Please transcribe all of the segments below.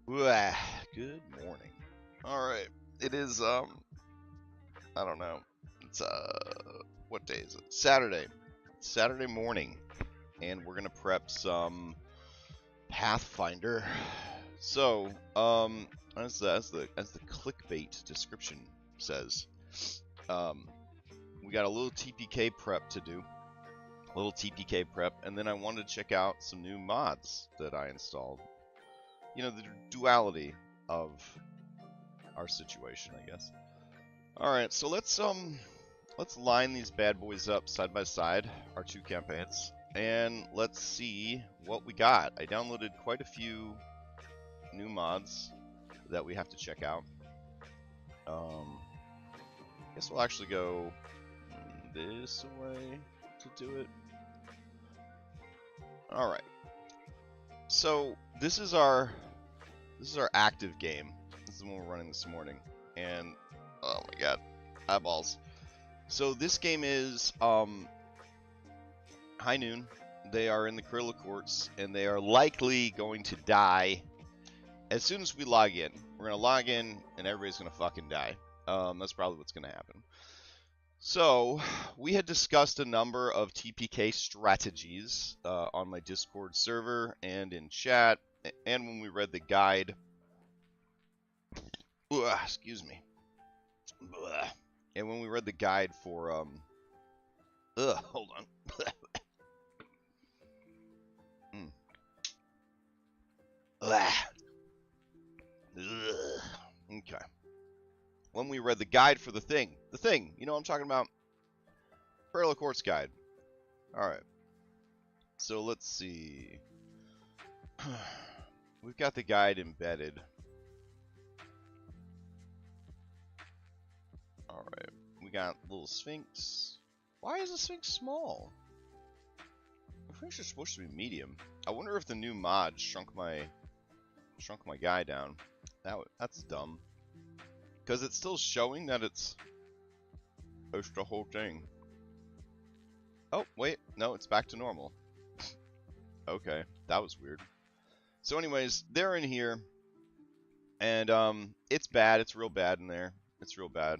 Blah. Good morning. All right. It is I don't know. It's what day is it? Saturday. Saturday morning, and we're gonna prep some Pathfinder. So, as the clickbait description says, um, we got a little TPK prep to do, a little TPK prep, and then I wanted to check out some new mods that I installed. You know, the duality of our situation, I guess. All right, so let's line these bad boys up side by side, our two campaigns, and let's see what we got. I downloaded quite a few new mods that we have to check out. I guess we'll actually go this way to do it. All right. So this is our active game. This is the one we're running this morning, and oh my god, eyeballs. So this game is high noon. They are in the Corilla Courts, and they are likely going to die as soon as we log in. We're gonna log in, and everybody's gonna fucking die. That's probably what's gonna happen. So we had discussed a number of TPK strategies on my Discord server and in chat, and when we read the guide. Excuse me. And when we read the guide for hold on. Okay. When we read the guide for the thing, you know what I'm talking about? Parallel Courts guide. All right. So let's see. We've got the guide embedded. All right. We got little Sphinx. Why is the Sphinx small? I think it's supposed to be medium. I wonder if the new mod shrunk my guy down. That's dumb. Because it's still showing that it's the whole thing. Oh, wait. No, it's back to normal. Okay, that was weird. So anyways, they're in here. And it's bad. It's real bad in there. It's real bad.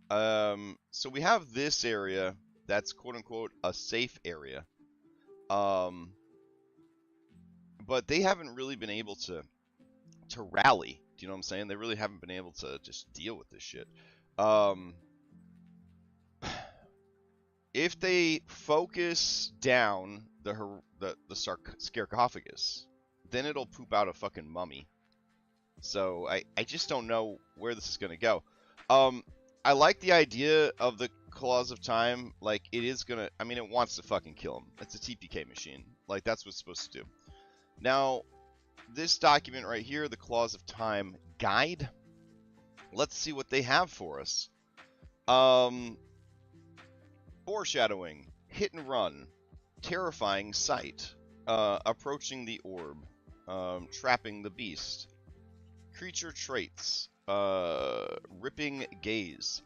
So we have this area that's quote-unquote a safe area. But they haven't really been able to rally. Do you know what I'm saying? They really haven't been able to just deal with this shit. If they focus down the sarcophagus, then it'll poop out a fucking mummy. So I just don't know where this is gonna go. I like the idea of the Claws of Time. Like, it is gonna, I mean, it wants to fucking kill him. It's a TPK machine. Like, that's what it's supposed to do. Now, this document right here, the Claws of Time guide, let's see what they have for us. Foreshadowing, hit and run, terrifying sight, approaching the orb, trapping the beast, creature traits, ripping gaze.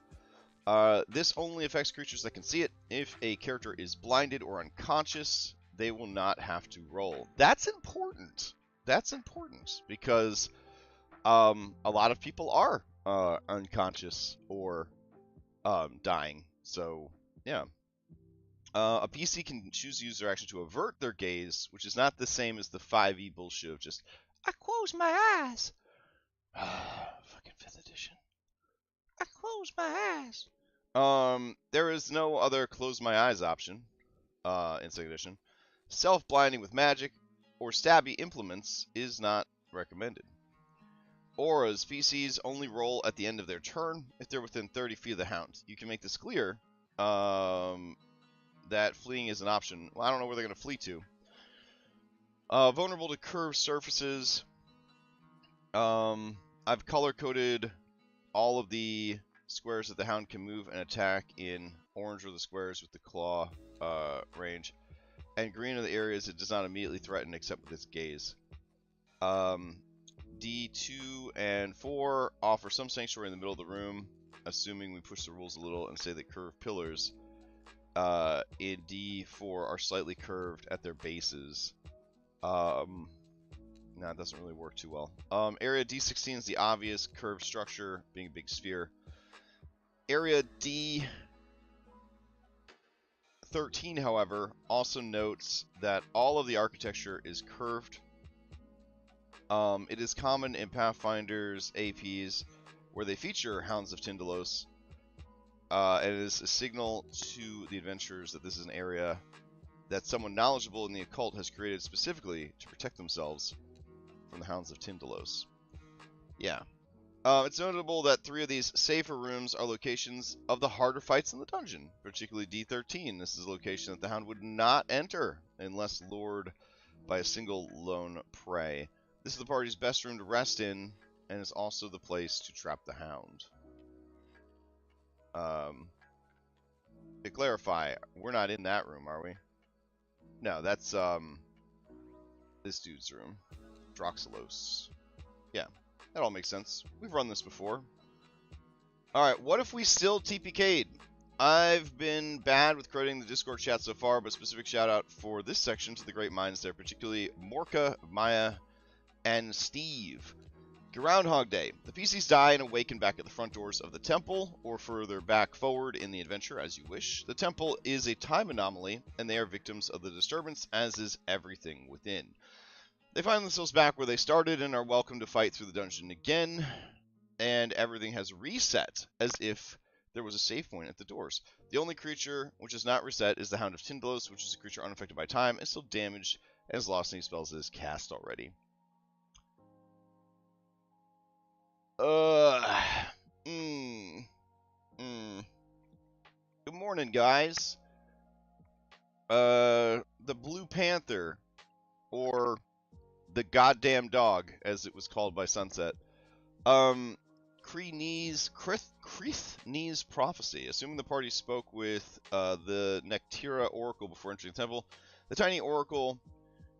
This only affects creatures that can see it. If a character is blinded or unconscious, they will not have to roll. That's important. That's important because a lot of people are unconscious or dying. So, yeah. A PC can choose the user action to avert their gaze, which is not the same as the 5e bullshit of just, I close my eyes. Fucking 5th edition. I close my eyes. There is no other close my eyes option in 2nd edition. Self-blinding with magic or stabby implements is not recommended. Auras, PCs only roll at the end of their turn if they're within 30 feet of the hound. You can make this clear that fleeing is an option. Well, I don't know where they're going to flee to. Vulnerable to curved surfaces. I've color-coded all of the squares that the hound can move and attack in orange are the squares with the claw range. And green are the areas it does not immediately threaten except with its gaze. D2 and 4 offer some sanctuary in the middle of the room, assuming we push the rules a little and say that curved pillars in D4 are slightly curved at their bases. No, it doesn't really work too well. Area D16 is the obvious curved structure, being a big sphere. Area D13, however, also notes that all of the architecture is curved. It is common in Pathfinder's APs where they feature Hounds of Tyndalos. And it is a signal to the adventurers that this is an area that someone knowledgeable in the occult has created specifically to protect themselves from the Hounds of Tyndalos. Yeah. It's notable that 3 of these safer rooms are locations of the harder fights in the dungeon, particularly D13. This is a location that the Hound would not enter unless lured by a single lone prey. This is the party's best room to rest in, and is also the place to trap the Hound. To clarify, we're not in that room, are we? No, that's this dude's room. Droxelos. Yeah, that all makes sense. We've run this before. Alright, what if we still TPK'd? I've been bad with creating the Discord chat so far, but specific shout out for this section to the great minds there, particularly Morka, Maya, and Steve. Groundhog Day. The PCs die and awaken back at the front doors of the temple, or further back forward in the adventure as you wish. The temple is a time anomaly, and they are victims of the disturbance, as is everything within. They find themselves back where they started and are welcome to fight through the dungeon again, and everything has reset, as if there was a save point at the doors. The only creature which is not reset is the Hound of Tyndalos, which is a creature unaffected by time and still damaged and has lost any spells it has cast already. Good morning, guys. The Blue Panther, or the goddamn dog, as it was called by Sunset. Kreethne's prophecy. Assuming the party spoke with the Nectira Oracle before entering the temple, the tiny oracle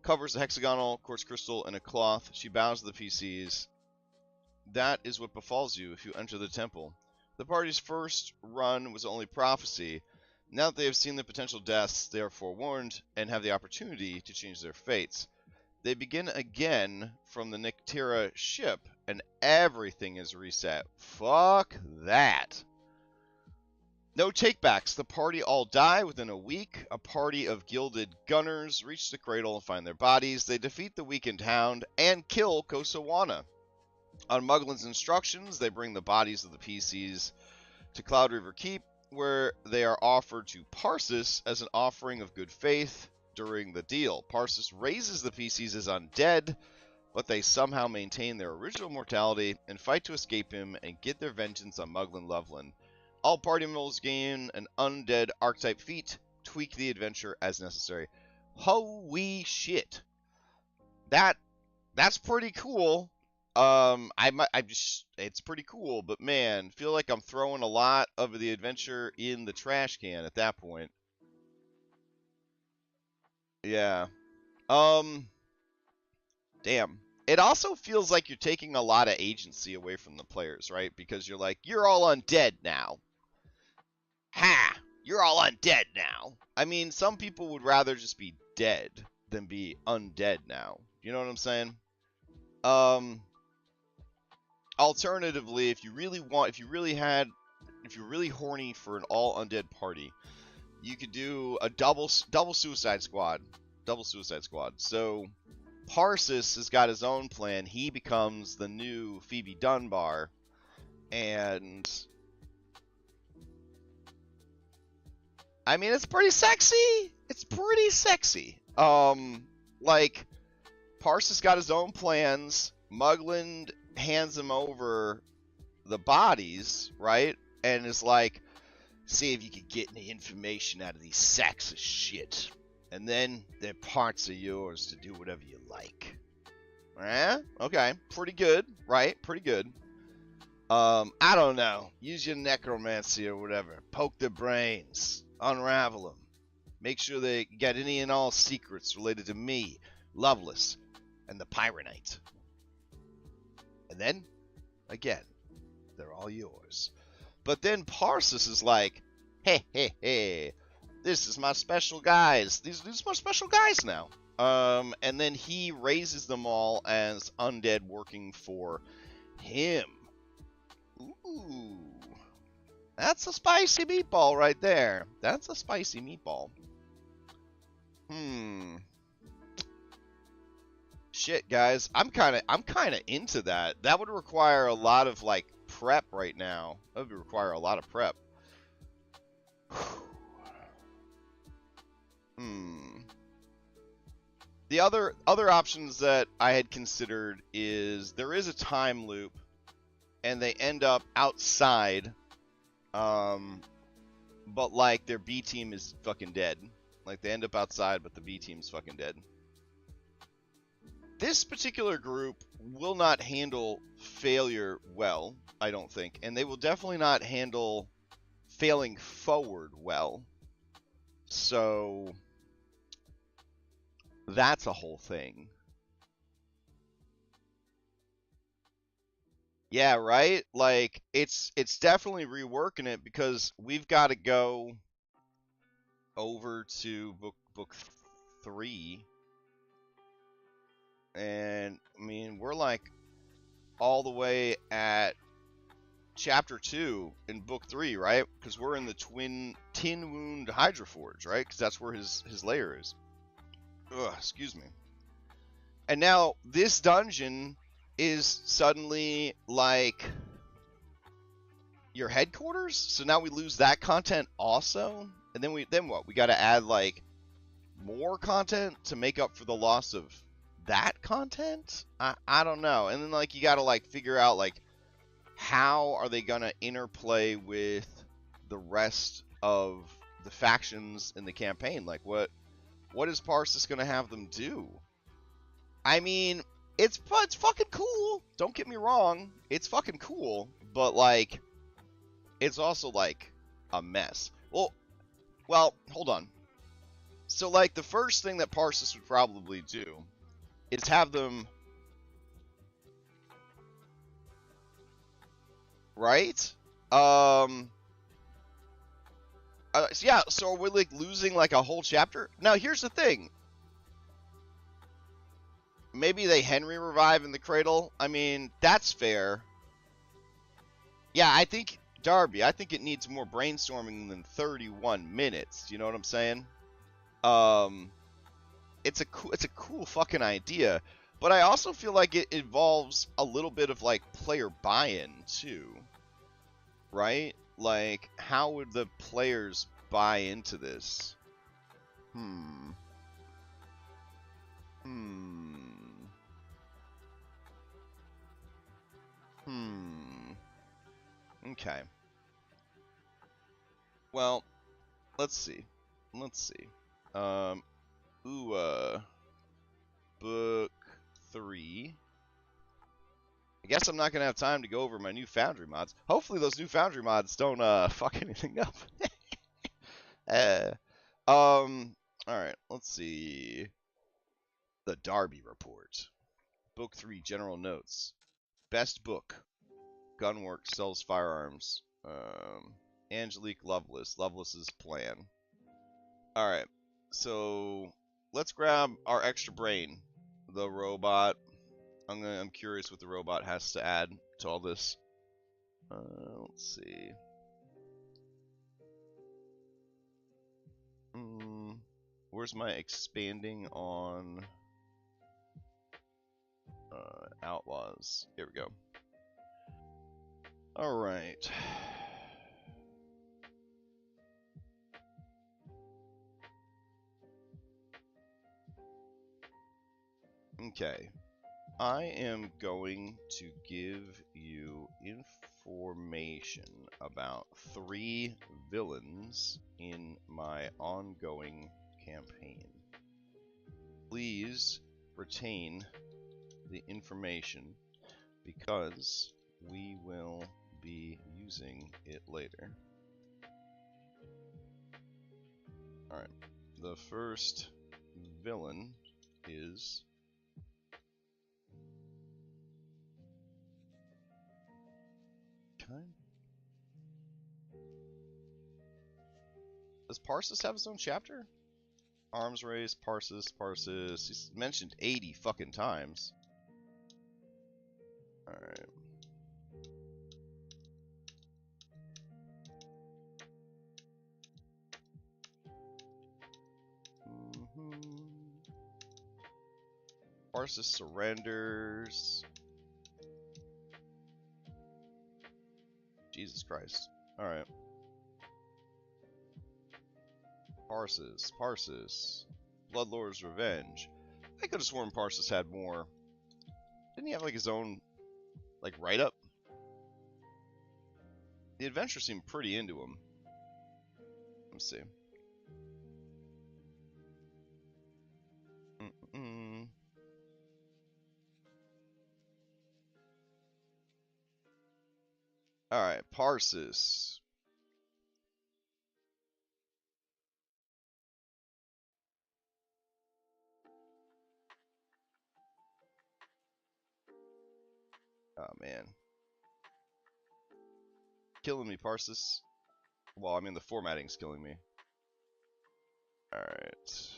covers a hexagonal quartz crystal in a cloth. She bows to the PCs. That is what befalls you if you enter the temple. The party's first run was only prophecy. Now that they have seen the potential deaths, they are forewarned and have the opportunity to change their fates. They begin again from the Nectira ship, and everything is reset. Fuck that. No takebacks. The party all die within a week. A party of gilded gunners reach the cradle and find their bodies. They defeat the weakened Hound and kill Kosawana. On Muglin's instructions, they bring the bodies of the PCs to Cloud River Keep, where they are offered to Parsis as an offering of good faith during the deal. Parsis raises the PCs as undead, but they somehow maintain their original mortality and fight to escape him and get their vengeance on Muglin Loveland. All party members gain an undead archetype feat, tweak the adventure as necessary. Holy shit. That's pretty cool. It's pretty cool, but man, feel like I'm throwing a lot of the adventure in the trash can at that point. Yeah. Damn. It also feels like you're taking a lot of agency away from the players, right? Because you're like, you're all undead now. Ha! You're all undead now. I mean, some people would rather just be dead than be undead now. You know what I'm saying? Alternatively, if you're really horny for an all undead party, you could do a double Suicide Squad. So Parsis has got his own plan. He becomes the new Phoebe Dunbar, and I mean, it's pretty sexy. Like, Parsis got his own plans. Muglin hands him over the bodies, right? And is like, see if you can get any information out of these sacks of shit. And then they're parts of yours to do whatever you like. Okay. Pretty good, right? Pretty good. I don't know. Use your necromancy or whatever. Poke their brains. Unravel them. Make sure they get any and all secrets related to me, Loveless, and the Pyronite. And then, again, they're all yours. But then Parsis is like, hey, this is my special guys. These are my special guys now. And then he raises them all as undead working for him. Ooh. That's a spicy meatball right there. That's a spicy meatball. Shit, guys. I'm kind of into that. That would require a lot of like prep right now. That would require a lot of prep. The other options that I had considered is there is a time loop, and they end up outside, but like their B team is fucking dead. Like they end up outside, but the B team's fucking dead. This particular group will not handle failure well, I don't think, and they will definitely not handle failing forward well. So that's a whole thing. Yeah, right? Like it's definitely reworking it because we've got to go over to book 3. And I mean, we're like all the way at chapter 2 in book 3, right? Because we're in the Tin Wound Hydroforge, right? Because that's where his lair is. Ugh, excuse me. And now this dungeon is suddenly like your headquarters. So now we lose that content also. And then what? We got to add like more content to make up for the loss of that content. I don't know. And then like you got to like figure out like how are they gonna interplay with the rest of the factions in the campaign? Like what is Parsis gonna have them do? I mean, it's fucking cool. Don't get me wrong. It's fucking cool, but like it's also like a mess. Well, hold on. So like the first thing that Parsis would probably do is have them, right? So yeah, so are we like losing like a whole chapter? Now here's the thing. Maybe they Henry revive in the cradle. I mean, that's fair. Yeah, I think Darby, I think it needs more brainstorming than 31 minutes. You know what I'm saying? It's a cool fucking idea, but I also feel like it involves a little bit of like player buy-in too, right? Like, how would the players buy into this? Okay. Well, let's see. Book 3. I guess I'm not gonna have time to go over my new Foundry mods. Hopefully those new Foundry mods don't fuck anything up. Alright, let's see. The Darby Report. Book 3, General Notes. Best book. Gunworks sells firearms. Angelique Lovelace's plan. Alright, so let's grab our extra brain. The robot. I'm curious what the robot has to add to all this. Let's see. Where's my expanding on Outlaws? Here we go. Alright. Okay. I am going to give you information about 3 villains in my ongoing campaign. Please retain the information because we will be using it later. Alright, the first villain is Does Parsis have his own chapter? Arms race, Parsis, Parsis. He's mentioned 80 fucking times. Alright. Parsis surrenders. Jesus Christ. Alright. Parsis, Parsis. Bloodlord's Revenge. I could have sworn Parsis had more. Didn't he have like his own like write-up? The adventure seemed pretty into him. Let's see. Alright, Parsis. Oh man. Killing me, Parsis. Well, I mean the formatting's killing me. Alright.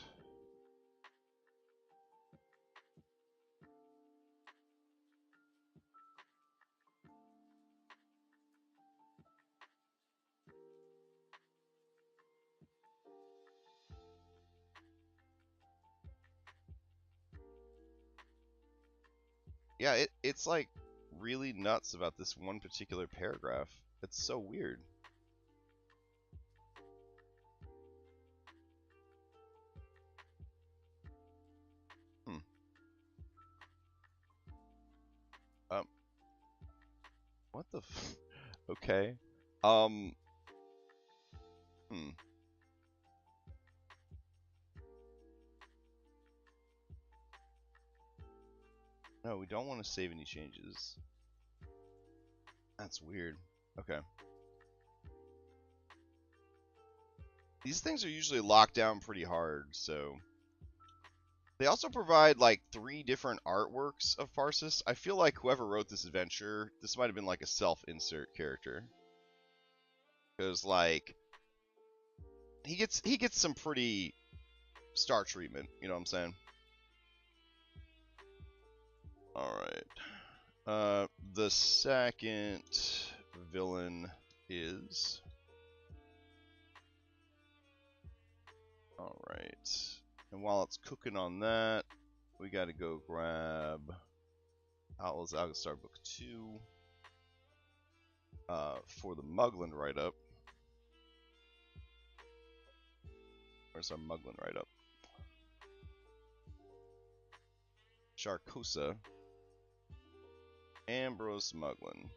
Yeah, it's like really nuts about this one particular paragraph. It's so weird. Um, what the okay. Um, No, we don't want to save any changes. That's weird. Okay. These things are usually locked down pretty hard, so... They also provide, like, 3 different artworks of Parsis. I feel like whoever wrote this adventure, this might have been, like, a self-insert character. Because, like... He gets some pretty star treatment, you know what I'm saying? Alright. The second villain is... Alright. And while it's cooking on that, we gotta go grab Outlaws Alkenstar Book 2 for the Muglin write-up. Where's our Muglin write-up? Sharkosa. Ambrose Muglin.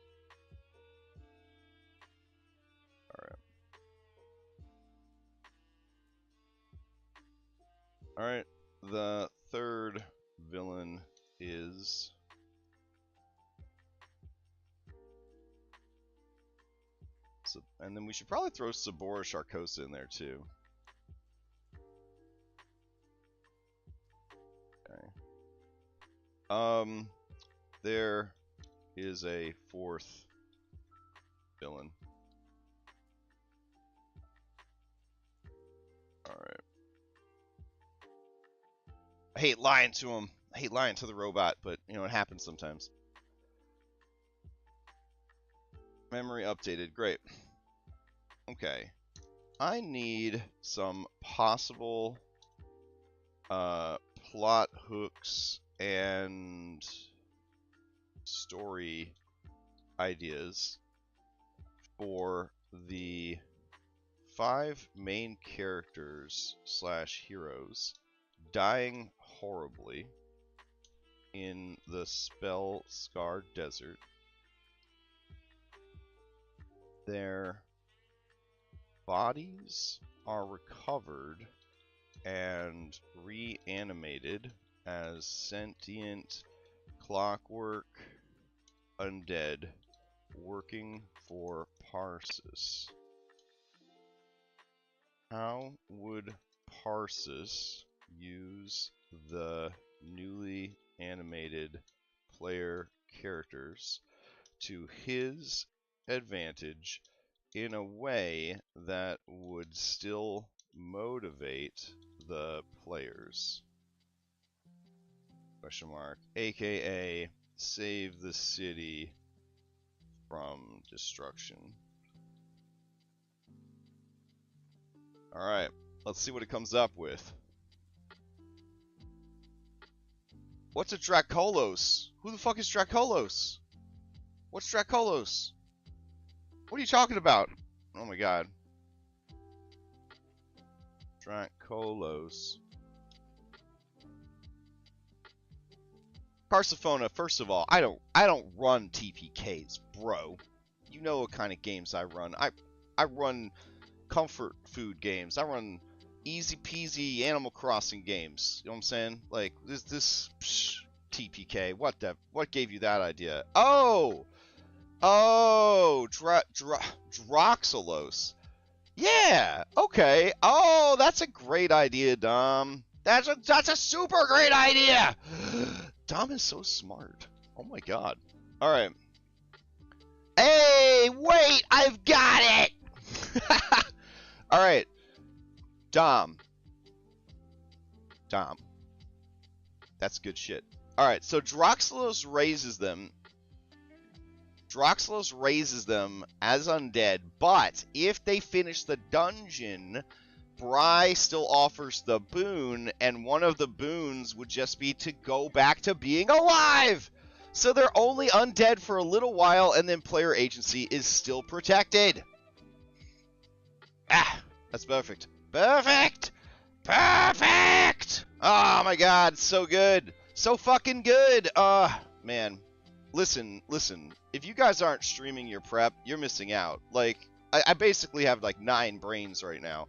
Alright. Alright, the third villain is... And then we should probably throw Sabora Sharkosa in there too. Okay. There is a fourth villain. Alright. I hate lying to him. I hate lying to the robot, but, you know, it happens sometimes. Memory updated. Great. Okay. I need some possible plot hooks and story ideas for the 5 main characters / heroes dying horribly in the spell-scarred desert. Their bodies are recovered and reanimated as sentient clockwork undead working for Parsis. How would Parsis use the newly animated player characters to his advantage in a way that would still motivate the players? Question mark. AKA save the city from destruction. Alright, let's see what it comes up with. What's a Dracolos? Who the fuck is Dracolos? What's Dracolos? What are you talking about? Oh my god. Dracolos. Carsophona, first of all, I don't run TPKs, bro. You know what kind of games I run. I run comfort food games. I run easy peasy Animal Crossing games. You know what I'm saying? Like this TPK. What gave you that idea? Oh, Droxelos. Yeah. Okay. Oh, that's a great idea, Dom. That's a super great idea. Dom is so smart. Oh my god. All right. Hey, wait! I've got it. All right. Dom. That's good shit. All right. So Droxelos raises them. Droxelos raises them as undead, but if they finish the dungeon, Bry still offers the boon, and one of the boons would just be to go back to being alive! So they're only undead for a little while, and then player agency is still protected. Ah, that's perfect. Perfect! Perfect! Oh my god, so good. So fucking good. Man. Listen. If you guys aren't streaming your prep, you're missing out. Like, I basically have like 9 brains right now.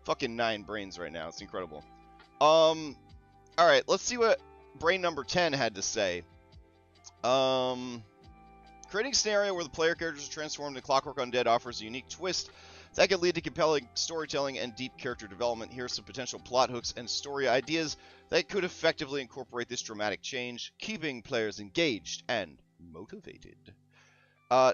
Fucking 9 brains right now. It's incredible. Alright, let's see what brain number 10 had to say. Creating a scenario where the player characters are transformed into Clockwork Undead offers a unique twist that could lead to compelling storytelling and deep character development. Here are some potential plot hooks and story ideas that could effectively incorporate this dramatic change, keeping players engaged and motivated.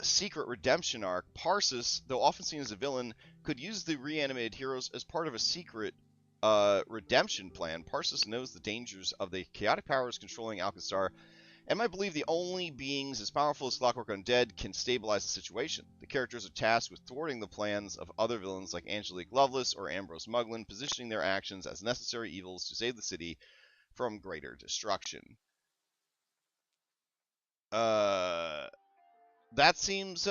Secret redemption arc. Parsis, though often seen as a villain, could use the reanimated heroes as part of a secret redemption plan. Parsis knows the dangers of the chaotic powers controlling Alkenstar, and might believe the only beings as powerful as Clockwork Undead can stabilize the situation. The characters are tasked with thwarting the plans of other villains like Angelique Lovelace or Ambrose Muglin, positioning their actions as necessary evils to save the city from greater destruction. That seems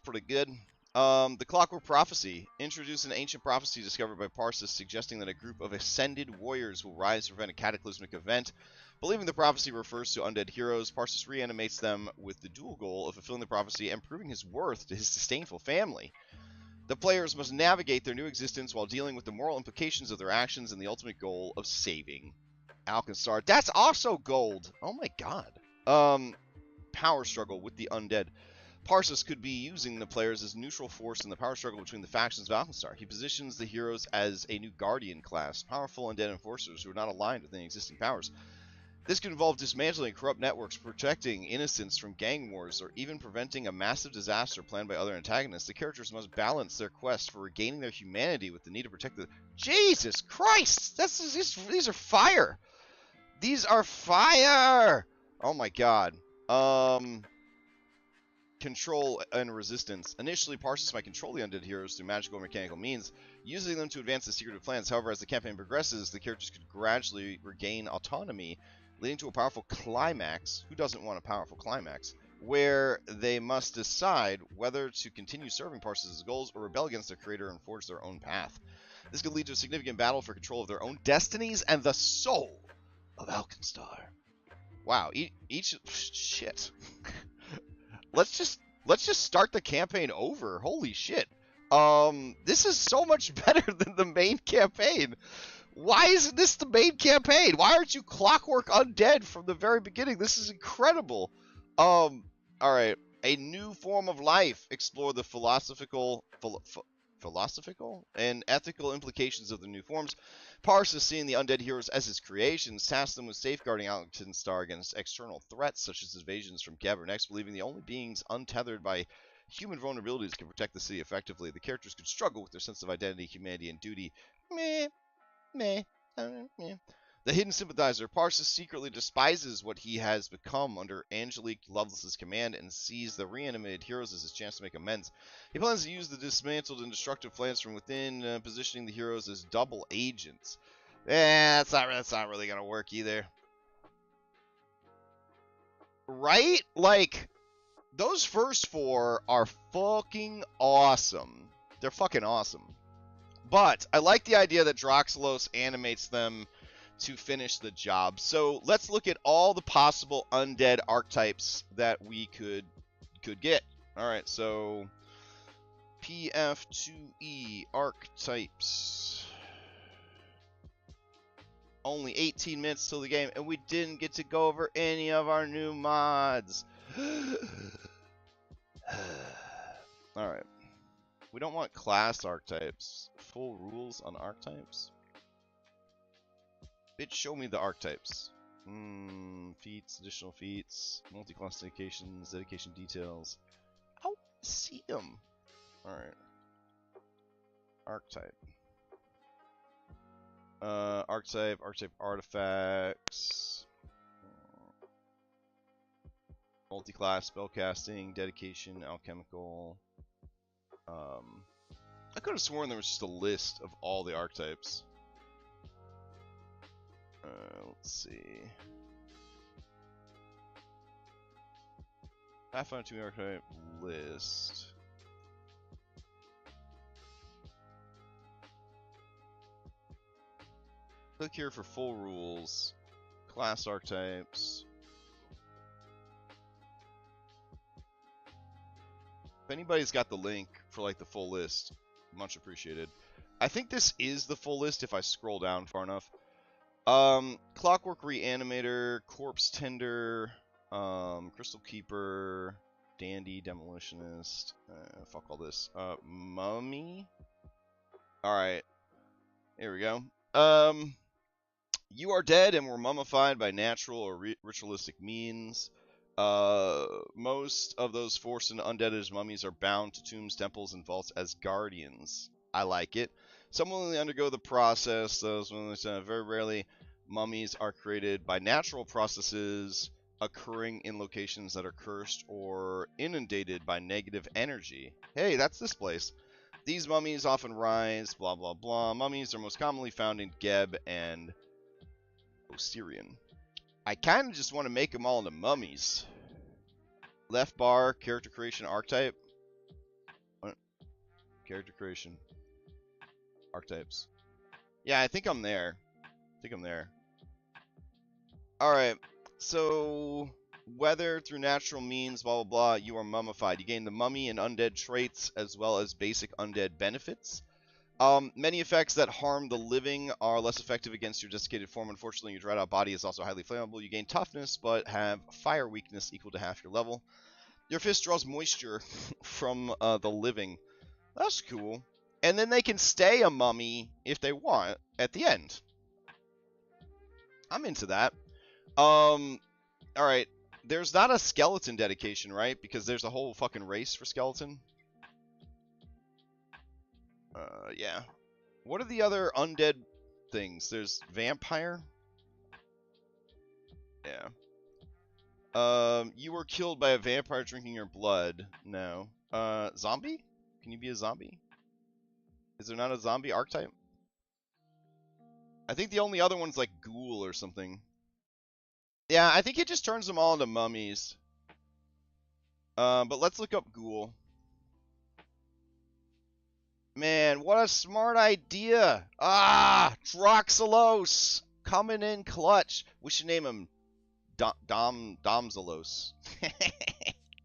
pretty good. The Clockwork Prophecy. Introduce an ancient prophecy discovered by Parsis, suggesting that a group of ascended warriors will rise to prevent a cataclysmic event. Believing the prophecy refers to undead heroes, Parsis reanimates them with the dual goal of fulfilling the prophecy and proving his worth to his disdainful family. The players must navigate their new existence while dealing with the moral implications of their actions and the ultimate goal of saving Alkenstar. That's also gold! Oh my god. Power struggle with the undead. Parsis could be using the players as neutral force in the power struggle between the factions of Alkenstar. He positions the heroes as a new Guardian class, powerful undead enforcers who are not aligned with any existing powers. This could involve dismantling corrupt networks, protecting innocents from gang wars, or even preventing a massive disaster planned by other antagonists. The characters must balance their quest for regaining their humanity with the need to protect the... Jesus Christ! These are fire! These are fire! Oh my god. Control and resistance. Initially, Parsis might control the undead heroes through magical or mechanical means, using them to advance the secretive plans. However, as the campaign progresses, the characters could gradually regain autonomy, leading to a powerful climax. Who doesn't want a powerful climax? Where they must decide whether to continue serving Parsis' goals or rebel against their creator and forge their own path. This could lead to a significant battle for control of their own destinies and the soul of Alkenstar. Wow, shit. Let's just start the campaign over. Holy shit. This is so much better than the main campaign. Why isn't this the main campaign? Why aren't you Clockwork Undead from the very beginning? This is incredible. Alright. A new form of life. Explore the philosophical and ethical implications of the new forms. Parsis, seeing the undead heroes as his creations, tasked them with safeguarding Alkenstar against external threats such as invasions from Gabbernex, believing the only beings untethered by human vulnerabilities can protect the city effectively. The characters could struggle with their sense of identity, humanity, and duty. Meh, meh, meh. The hidden sympathizer, Parsis secretly despises what he has become under Angelique Lovelace's command and sees the reanimated heroes as his chance to make amends. He plans to use the dismantled and destructive plans from within, positioning the heroes as double agents. That's not really gonna work either. Right? Like, those first 4 are fucking awesome. They're fucking awesome. But I like the idea that Droxelos animates them to finish the job. So let's look at all the possible undead archetypes that we could get. All right, so PF2E archetypes. Only 18 minutes till the game, and we didn't get to go over any of our new mods. All right. We don't want class archetypes. Full rules on archetypes? Bitch, show me the archetypes. Feats, additional feats, multi-class dedications, dedication details. I want to see them. Alright. Archetype. Archetype artifacts. Multi-class spellcasting, dedication, alchemical. I could have sworn there was just a list of all the archetypes. Let's see. Pathfinder 2 archetype list. Click here for full rules. Class archetypes. If anybody's got the link for like the full list, much appreciated. I think this is the full list if I scroll down far enough. Clockwork Reanimator, Corpse Tender, Crystal Keeper, Dandy Demolitionist, fuck all this. Mummy? Alright. Here we go. You are dead and were mummified by natural or ritualistic means. Most of those forced into undead as mummies are bound to tombs, temples, and vaults as guardians. I like it. Some will undergo the process. Those very rarely, mummies are created by natural processes occurring in locations that are cursed or inundated by negative energy. Hey, that's this place. These mummies often rise, blah, blah, blah. Mummies are most commonly found in Geb and Osirian. I kind of just want to make them all into mummies. Left bar, character creation archetype. What? Character creation. Archetypes. Yeah, I think I'm there. Alright, so whether through natural means, blah, blah, blah, you are mummified. You gain the mummy and undead traits as well as basic undead benefits. Many effects that harm the living are less effective against your desiccated form. Unfortunately, your dried out body is also highly flammable. You gain toughness, but have fire weakness equal to half your level. Your fist draws moisture from the living. That's cool. And then they can stay a mummy if they want at the end. I'm into that. Alright. There's not a skeleton dedication, right? Because there's a whole fucking race for skeleton. Yeah. What are the other undead things? There's vampire? Yeah. You were killed by a vampire drinking your blood. No. Zombie? Can you be a zombie? Is there not a zombie archetype? I think the only other one's like ghoul or something. Yeah, I think it just turns them all into mummies. But let's look up ghoul. Man, what a smart idea! Ah, Droxelos coming in clutch. We should name him Domzelos.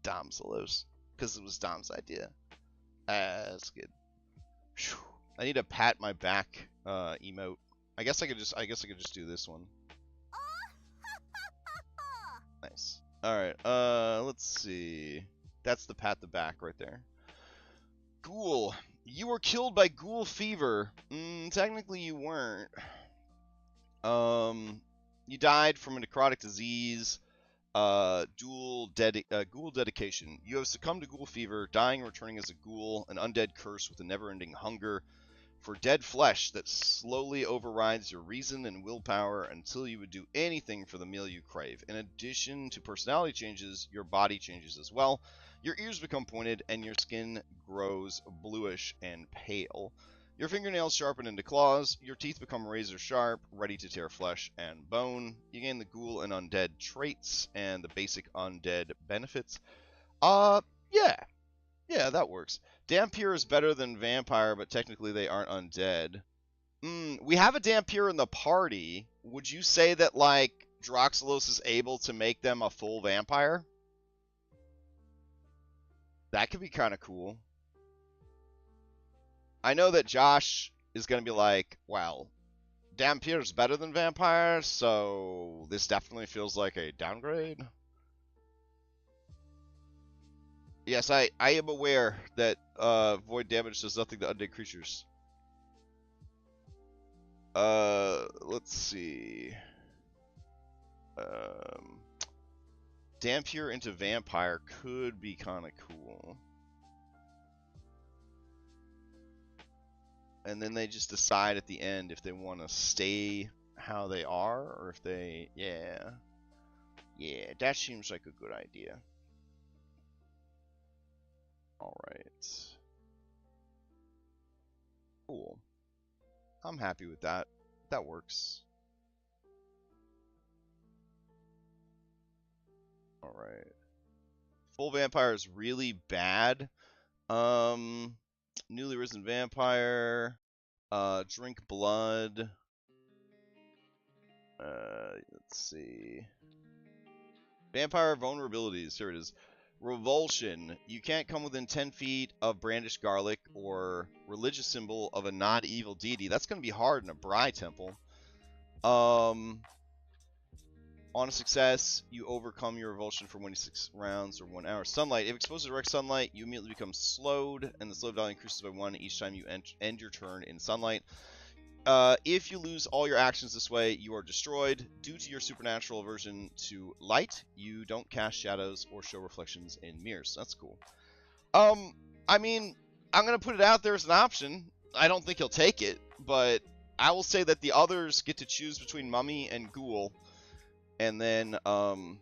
Domzelos, because it was Dom's idea. That's good. Whew. I need a pat my back emote. I guess I could just do this one. Nice. All right. Let's see. That's the pat the back right there. Ghoul. You were killed by ghoul fever. Technically you weren't. You died from a necrotic disease. Ghoul dedication. You have succumbed to ghoul fever, dying and returning as a ghoul, an undead curse with a never-ending hunger for dead flesh that slowly overrides your reason and willpower until you would do anything for the meal you crave. In addition to personality changes, your body changes as well. Your ears become pointed and your skin grows bluish and pale. Your fingernails sharpen into claws, your teeth become razor sharp, ready to tear flesh and bone. You gain the ghoul and undead traits and the basic undead benefits. Yeah, that works. Dhampir is better than vampire, but technically they aren't undead. We have a Dhampir in the party. Would you say that, like, Droxelos is able to make them a full vampire? That could be kind of cool. I know that Josh is going to be like, well, Dhampir is better than vampire, so this definitely feels like a downgrade. Yes, I am aware that void damage does nothing to undead creatures. Let's see. Dhampir into vampire could be kind of cool. And then they just decide at the end if they want to stay how they are, or if they, yeah, that seems like a good idea. All right. Cool. I'm happy with that. That works. All right. Full vampire is really bad. Newly risen vampire. Drink blood. Let's see. Vampire vulnerabilities. Here it is. Revulsion. You can't come within 10 feet of brandished garlic or religious symbol of a not-evil deity. That's going to be hard in a Bri temple. On a success, you overcome your revulsion for 26 rounds or 1 hour. Sunlight. If exposed to direct sunlight, you immediately become slowed, and the slow value increases by 1 each time you end your turn in sunlight. If you lose all your actions this way, you are destroyed. Due to your supernatural aversion to light, you don't cast shadows or show reflections in mirrors. That's cool. I mean, I'm going to put it out there as an option. I don't think he'll take it, but I will say that the others get to choose between Mummy and Ghoul. And then the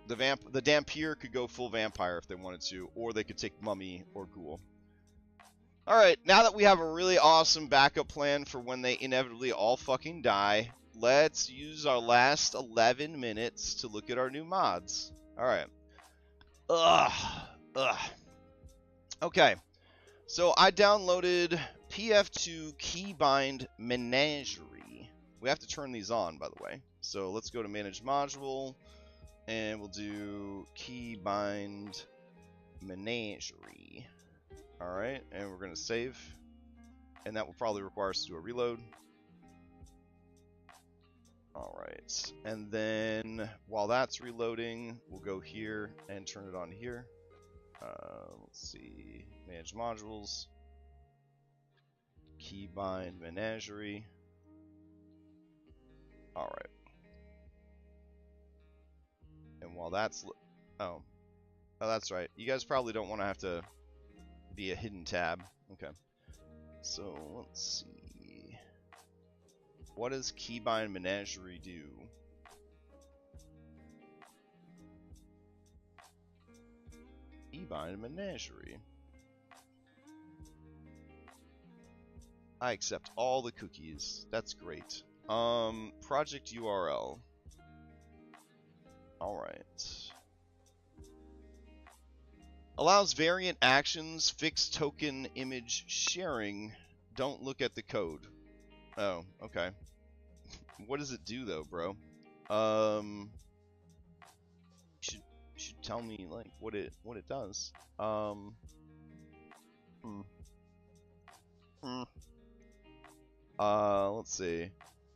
Dhampir could go full vampire if they wanted to, or they could take Mummy or Ghoul. Alright, now that we have a really awesome backup plan for when they inevitably all fucking die, let's use our last 11 minutes to look at our new mods. Alright. Okay. So I downloaded PF2 Keybind Menagerie. We have to turn these on, by the way. So let's go to Manage Module, and we'll do Keybind Menagerie. Alright, and we're going to save. And that will probably require us to do a reload. Alright, and then while that's reloading, we'll go here and turn it on here. Let's see, Manage Modules, Keybind Menagerie. Alright. And while that's... Oh, that's right. You guys probably don't want to have to be a hidden tab. Okay. So, let's see. What does Keybind Menagerie do? Keybind Menagerie. I accept all the cookies. That's great. Project URL. Alright. Allows variant actions, fixed token image sharing. Don't look at the code. Oh, okay. What does it do though, bro? You should tell me like what it does. Let's see.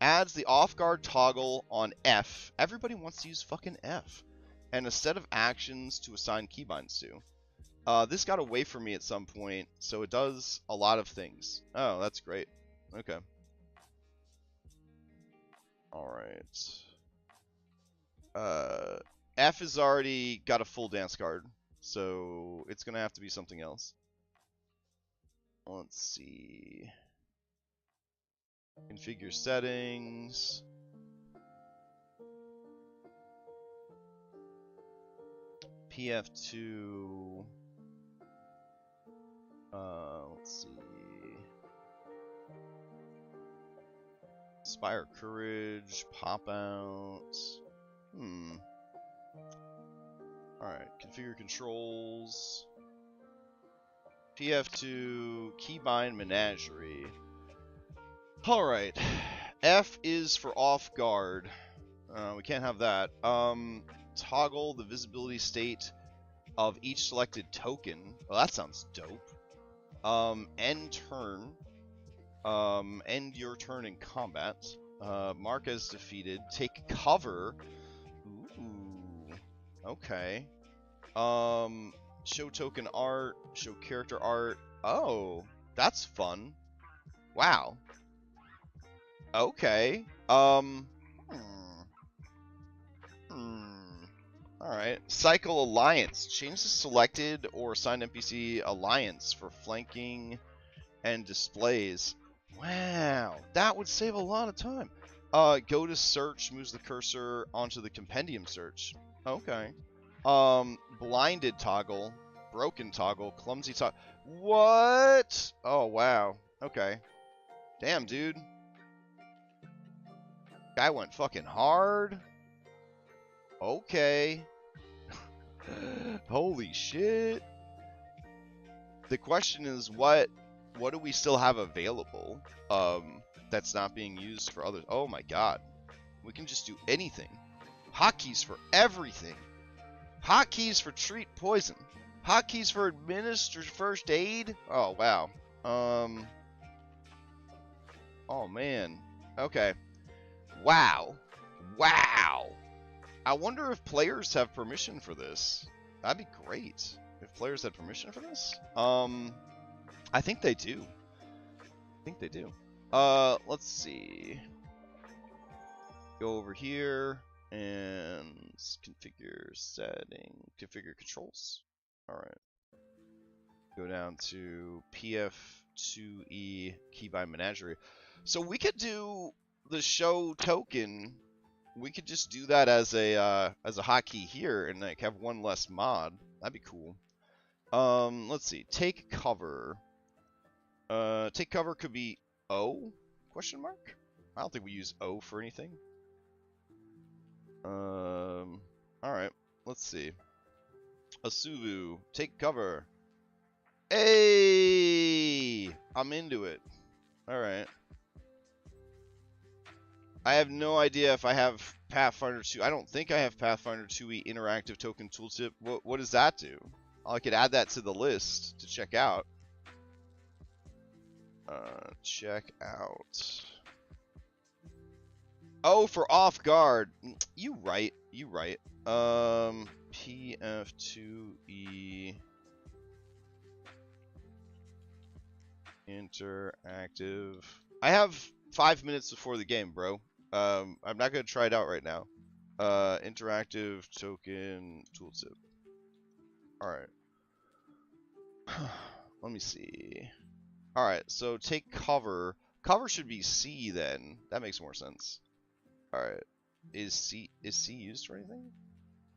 Adds the off-guard toggle on F. Everybody wants to use fucking F. And a set of actions to assign keybinds to. This got away from me at some point, so it does a lot of things. Oh, that's great. Okay. Alright. F has already got a full dance card, so it's gonna have to be something else. Let's see. Configure settings. PF2. Let's see. Inspire Courage, Pop Out. Alright, configure controls. PF2, Keybind Menagerie. Alright. F is for off guard. We can't have that. Toggle the visibility state of each selected token. Well, that sounds dope. End turn. End your turn in combat. Mark as defeated. Take cover. Ooh. Okay. Show token art. Show character art. Oh, that's fun. Wow. Okay. Alright. Cycle Alliance. Change the selected or assigned NPC alliance for flanking and displays. Wow. That would save a lot of time. Go to search, moves the cursor onto the compendium search. Okay. Blinded toggle, broken toggle, clumsy toggle. What? Oh, wow. Okay. Damn, dude. Guy went fucking hard. Okay. Holy shit. The question is, what do we still have available that's not being used for others? Oh my god. We can just do anything. Hotkeys for everything. Hotkeys for treat poison. Hotkeys for administer first aid. Oh wow. Oh man. Okay. Wow. Wow. I wonder if players have permission for this. That'd be great. If players had permission for this? I think they do. I think they do. Let's see. Go over here and configure setting, configure controls. All right. Go down to PF2E Keybind Menagerie. So we could do the show token. We could just do that as a hotkey here and like have one less mod. That'd be cool. Let's see. Take cover. Take cover could be O? Question mark? I don't think we use O for anything. Alright. Let's see. Asuvu. Take cover. Hey! I'm into it. Alright. I have no idea if I have Pathfinder 2. I don't think I have Pathfinder 2e interactive token tooltip. What does that do? I could add that to the list to check out. Check out. Oh, for off guard. You right. You right. PF2E interactive. I have 5 minutes before the game, bro. I'm not gonna try it out right now. Interactive token tooltip. Alright. Let me see. Alright, so take cover. Cover should be C then. That makes more sense. Alright. Is C used for anything?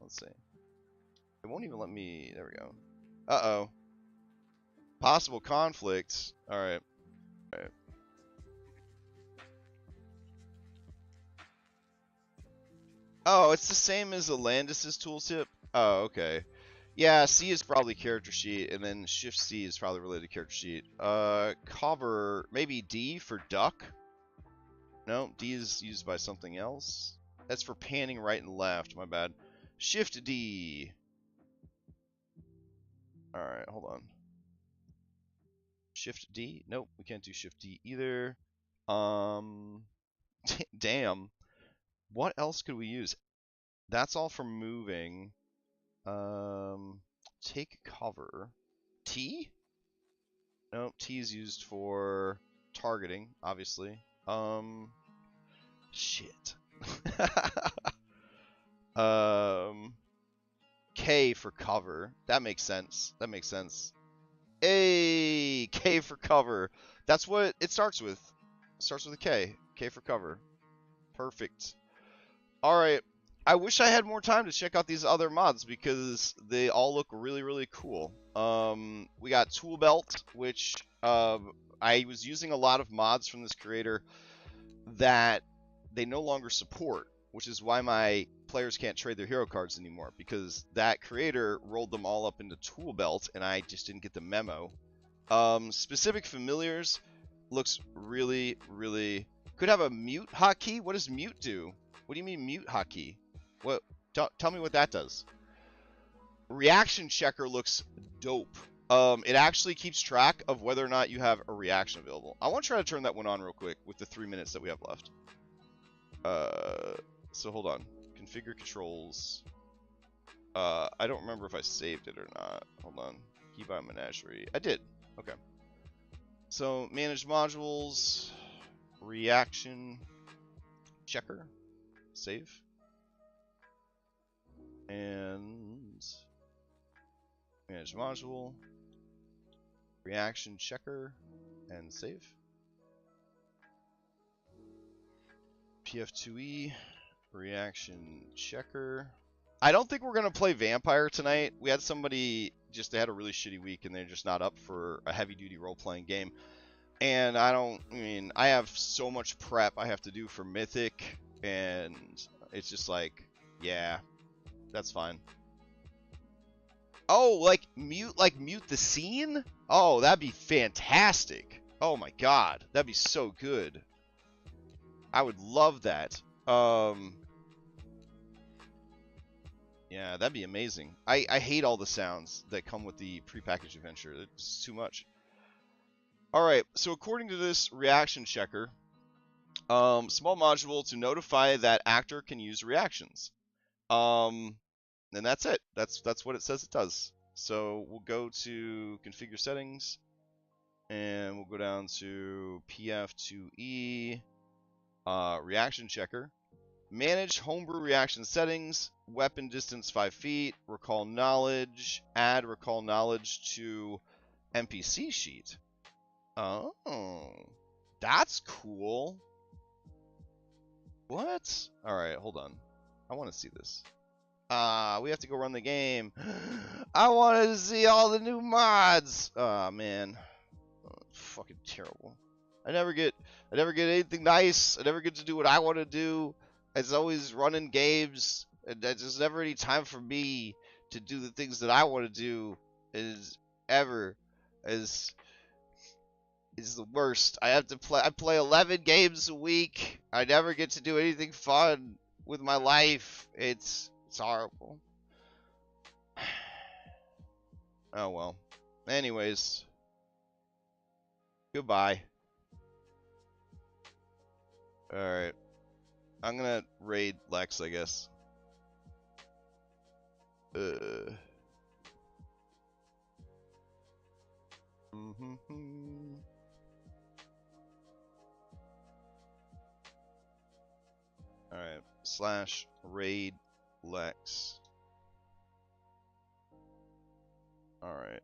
Let's see. It won't even let me. There we go. Uh-oh. Possible conflict. Alright. Alright. Oh, it's the same as Alandis' tooltip? Oh, okay. Yeah, C is probably character sheet, and then Shift C is probably related to character sheet. Cover, maybe D for duck? No, D is used by something else. That's for panning right and left, my bad. Shift D. Alright, hold on. Shift D? Nope, we can't do Shift D either. Damn. What else could we use? That's all for moving. Take cover. T? No, T is used for targeting, obviously. Shit. K for cover. That makes sense. That makes sense. A K for cover. That's what it starts with. It starts with a K. K for cover. Perfect. All right. I wish I had more time to check out these other mods because they all look really, really cool. We got Tool Belt, which I was using a lot of mods from this creator that they no longer support, which is why my players can't trade their hero cards anymore, because that creator rolled them all up into Tool Belt, and I just didn't get the memo. Specific familiars looks really, really... Could have a mute hotkey? What does mute do? What do you mean mute hotkey? What? Tell me what that does. Reaction checker looks dope. It actually keeps track of whether or not you have a reaction available. I want to try to turn that one on real quick with the 3 minutes that we have left. So hold on. Configure controls. I don't remember if I saved it or not. Hold on. Keybind Menagerie. I did. Okay. So manage modules. Reaction checker. Save. And manage module. Reaction checker. And save. PF2E. Reaction checker. I don't think we're going to play Vampire tonight. We had somebody they had a really shitty week and they're just not up for a heavy duty role playing game. And I have so much prep I have to do for Mythic, and it's just like, yeah, that's fine. Oh, like mute the scene? Oh, that'd be fantastic. Oh my god, that'd be so good. I would love that. Yeah, that'd be amazing. I hate all the sounds that come with the prepackaged adventure. It's too much. Alright, so according to this reaction checker, small module to notify that actor can use reactions. And that's it. That's what it says it does. So we'll go to configure settings, and we'll go down to PF2E, reaction checker. Manage homebrew reaction settings, weapon distance 5 feet, recall knowledge, add recall knowledge to NPC sheet. Oh, that's cool. What? Alright, hold on. I want to see this. We have to go run the game. I wanted to see all the new mods. Aw, man. Oh, fucking terrible. I never get anything nice. I never get to do what I want to do. It's always running games, and there's never any time for me to do the things that I want to do. Is the worst. I play 11 games a week. I never get to do anything fun with my life. It's horrible. Oh well. Anyways. Goodbye. Alright. I'm gonna raid Lex, I guess. Alright. /raid Lex. Alright.